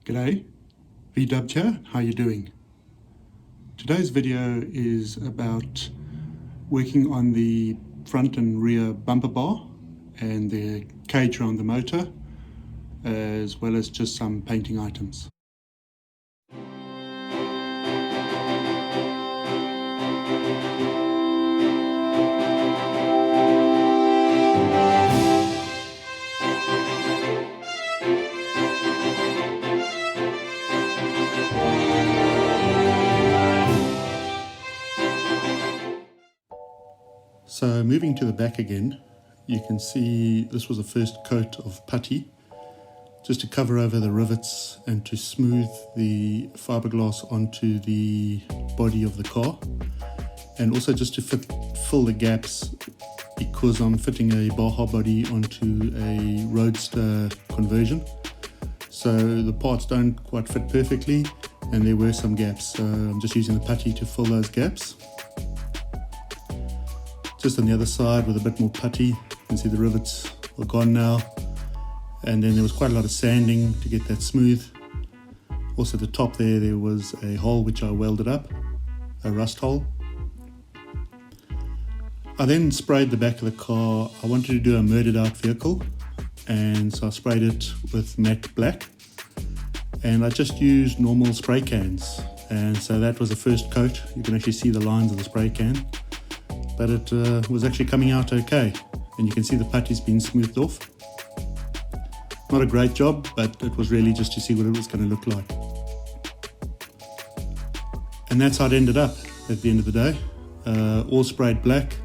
G'day, VW here, how you doing? Today's video is about working on the front and rear bumper bar and the cage around the motor, as well as just some painting items. So moving to the back again, you can see this was the first coat of putty, just to cover over the rivets and to smooth the fiberglass onto the body of the car, and also just to fill the gaps, because I'm fitting a Baja body onto a Roadster conversion, so the parts don't quite fit perfectly and there were some gaps, so I'm just using the putty to fill those gaps. Just on the other side with a bit more putty, you can see the rivets are gone now, and then there was quite a lot of sanding to get that smooth. Also at the top there was a hole which I welded up, a rust hole. I then sprayed the back of the car. I wanted to do a murdered out vehicle, and so I sprayed it with matte black, and I just used normal spray cans, and so that was the first coat. You can actually see the lines of the spray can, but it was actually coming out okay, and you can see the putty's been smoothed off. Not a great job, but it was really just to see what it was going to look like. And that's how it ended up at the end of the day, all sprayed black,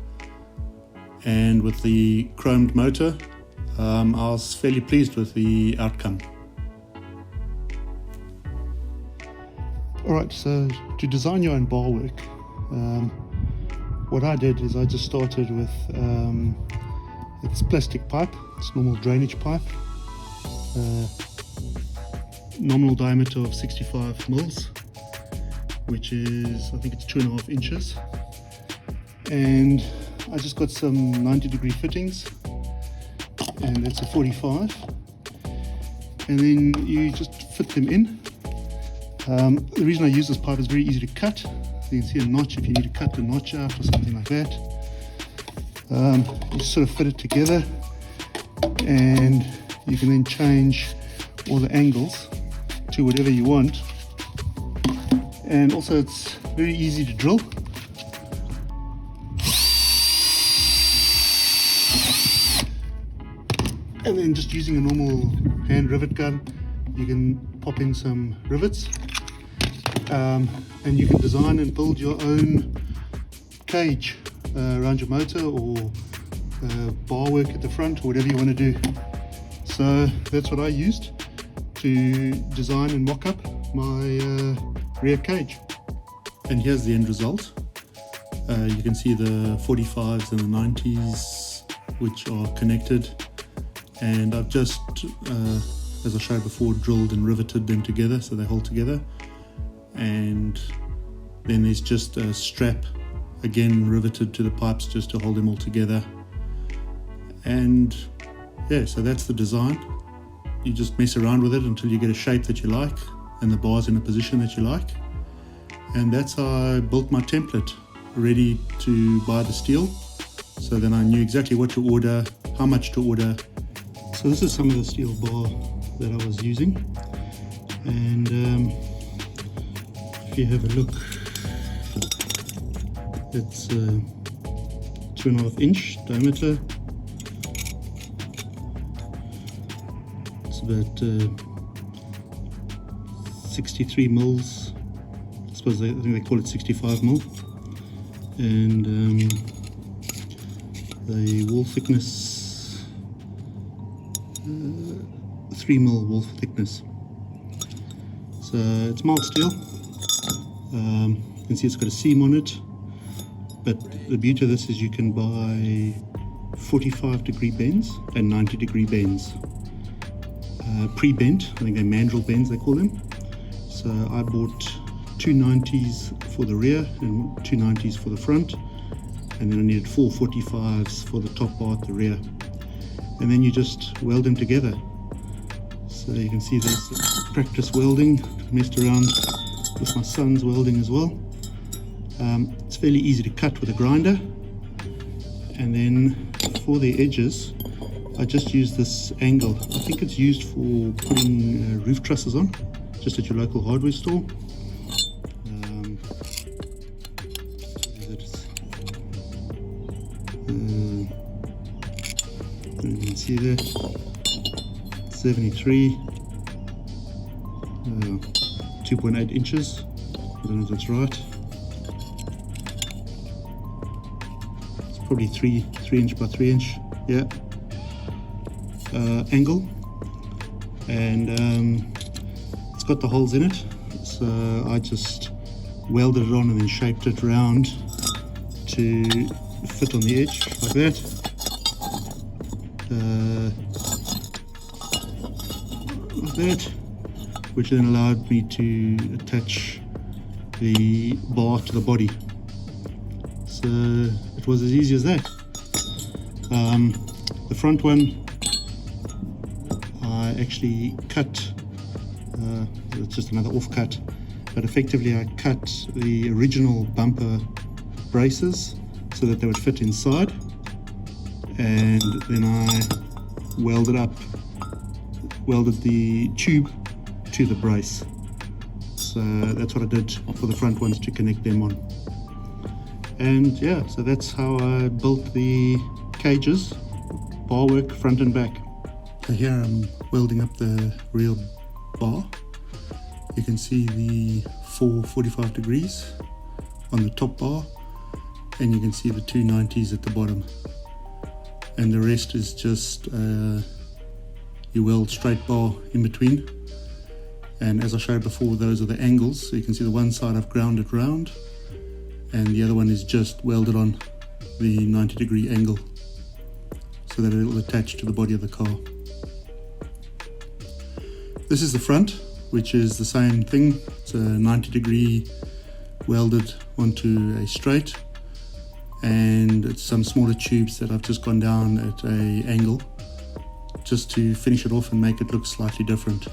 and with the chromed motor, I was fairly pleased with the outcome. Alright, so to design your own bar work, what I did is I just started with it's plastic pipe, it's normal drainage pipe, nominal diameter of 65 mils, which is, I think it's 2.5 inches, and I just got some 90-degree fittings, and that's a 45, and then you just fit them in. The reason I use this pipe is very easy to cut. You can see a notch if you need to cut the notch out or something like that. You sort of fit it together, and you can then change all the angles to whatever you want. And also it's very easy to drill. And then just using a normal hand rivet gun, you can pop in some rivets. And you can design and build your own cage around your motor, or bar work at the front, or whatever you want to do. So that's what I used to design and mock up my rear cage. And here's the end result. You can see the 45s and the 90s which are connected, and I've just, as I showed before, drilled and riveted them together so they hold together. And then there's just a strap again riveted to the pipes just to hold them all together. And yeah, so that's the design. You just mess around with it until you get a shape that you like and the bar's in a position that you like, and that's how I built my template, ready to buy the steel. So then I knew exactly what to order, how much to order. So this is some of the steel bar that I was using, and if you have a look, it's 2.5 inch diameter. It's about 63 mils. I suppose I think they call it 65 mil. And the wall thickness, 3 mil wall thickness. So it's mild steel. You can see it's got a seam on it, but the beauty of this is you can buy 45-degree bends and 90-degree bends, pre-bent. I think they're mandrel bends they call them. So I bought 2 90s for the rear and 2 90s for the front, and then I needed 4 45s for the top bar at the rear, and then you just weld them together. So So you can see there's practice welding. Messed around with my son's welding as well. It's fairly easy to cut with a grinder. And then for the edges, I just use this angle. I think it's used for putting roof trusses on, just at your local hardware store. You can see there, 73, 2.8 inches. I don't know if that's right. It's probably 3 inch by 3 inch. Yeah. Angle, and it's got the holes in it, so I just welded it on and then shaped it round to fit on the edge like that. Like that, which then allowed me to attach the bar to the body. So it was as easy as that. The front one I actually cut, it's just another offcut, but effectively I cut the original bumper braces so that they would fit inside, and then I welded the tube to the brace. So that's what I did for the front ones, to connect them on. And yeah, so that's how I built the cages, bar work front and back. So here I'm welding up the rear bar. You can see the 445 degrees on the top bar, and you can see the 290s at the bottom. And the rest is just you weld straight bar in between. And as I showed before, those are the angles. So you can see the one side I've ground it round, and the other one is just welded on the 90-degree angle so that it will attach to the body of the car. This is the front, which is the same thing. It's a 90-degree welded onto a straight, and it's some smaller tubes that I've just gone down at an angle just to finish it off and make it look slightly different.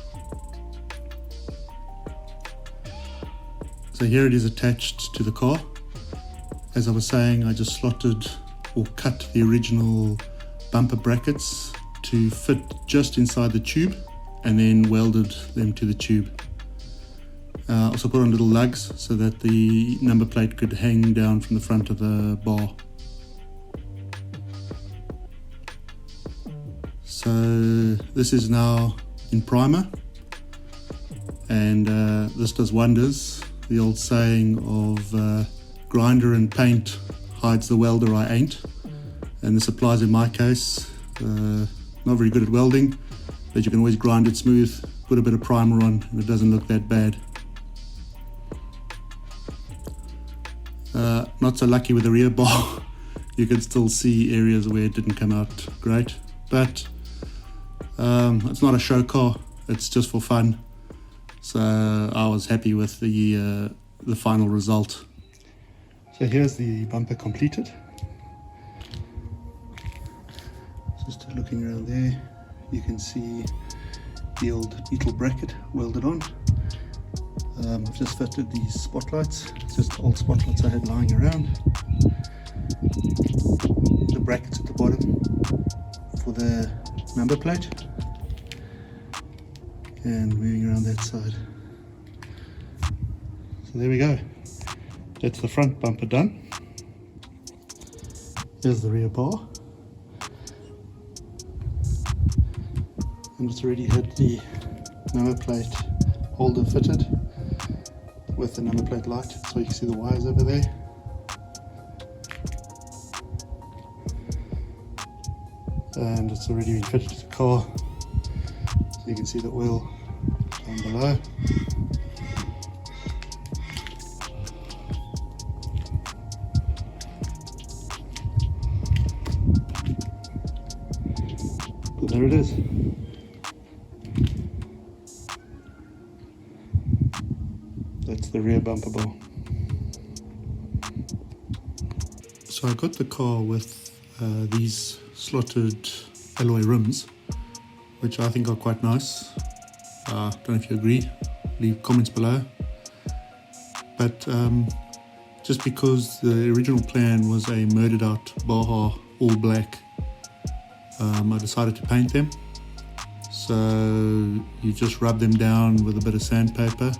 So here it is attached to the car. As I was saying, I just slotted or cut the original bumper brackets to fit just inside the tube, and then welded them to the tube. Also put on little lugs so that the number plate could hang down from the front of the bar. So this is now in primer, and this does wonders. The old saying of grinder and paint hides the welder I ain't, and this applies in my case. Not very good at welding, but you can always grind it smooth, put a bit of primer on, and it doesn't look that bad. Not so lucky with the rear bar. You can still see areas where it didn't come out great, but it's not a show car, it's just for fun. So I was happy with the final result. So here's the bumper completed. Just looking around there, you can see the old beetle bracket welded on. I've just fitted these spotlights, it's just old spotlights I had lying around. The brackets at the bottom for the number plate, and moving around that side. So there we go. That's the front bumper done. There's the rear bar. And it's already had the number plate holder fitted with the number plate light, so you can see the wires over there. And it's already been fitted to the car, so you can see the oil down below. But there it is. That's the rear bumper bar. So I got the car with these slotted alloy rims, which I think are quite nice. Don't know if you agree, leave comments below. But just because the original plan was a murdered out Baja all black, I decided to paint them. So you just rub them down with a bit of sandpaper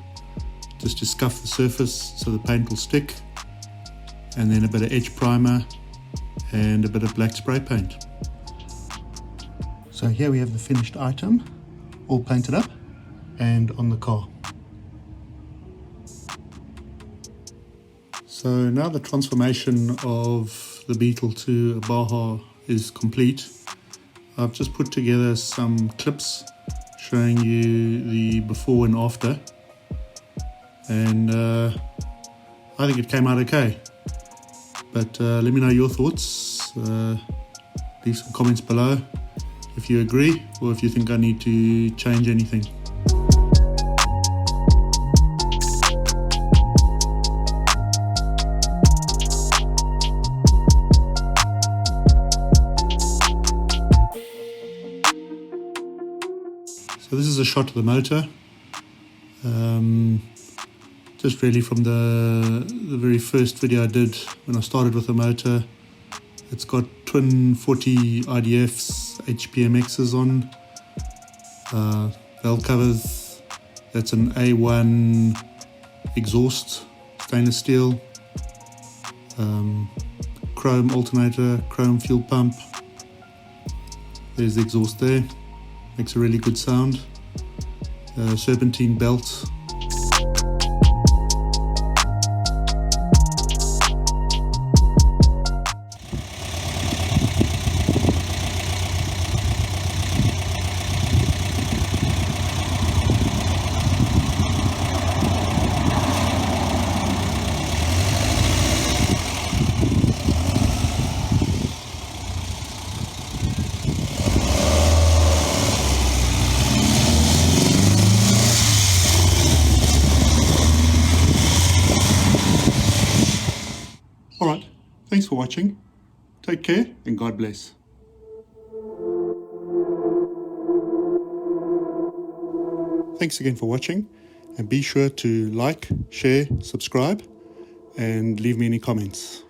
just to scuff the surface so the paint will stick, and then a bit of edge primer and a bit of black spray paint. So here we have the finished item, all painted up and on the car. So now the transformation of the Beetle to a Baja is complete. I've just put together some clips showing you the before and after, and I think it came out okay. But let me know your thoughts. Leave some comments below if you agree or if you think I need to change anything. So this is a shot of the motor. Just really from the very first video I did when I started with the motor. It's got twin 40 IDFs, HPMXs on, valve covers. That's an A1 exhaust, stainless steel, chrome alternator, chrome fuel pump. There's the exhaust there, makes a really good sound. Serpentine belt. Alright, thanks for watching. Take care and God bless. Thanks again for watching, and be sure to like, share, subscribe, and leave me any comments.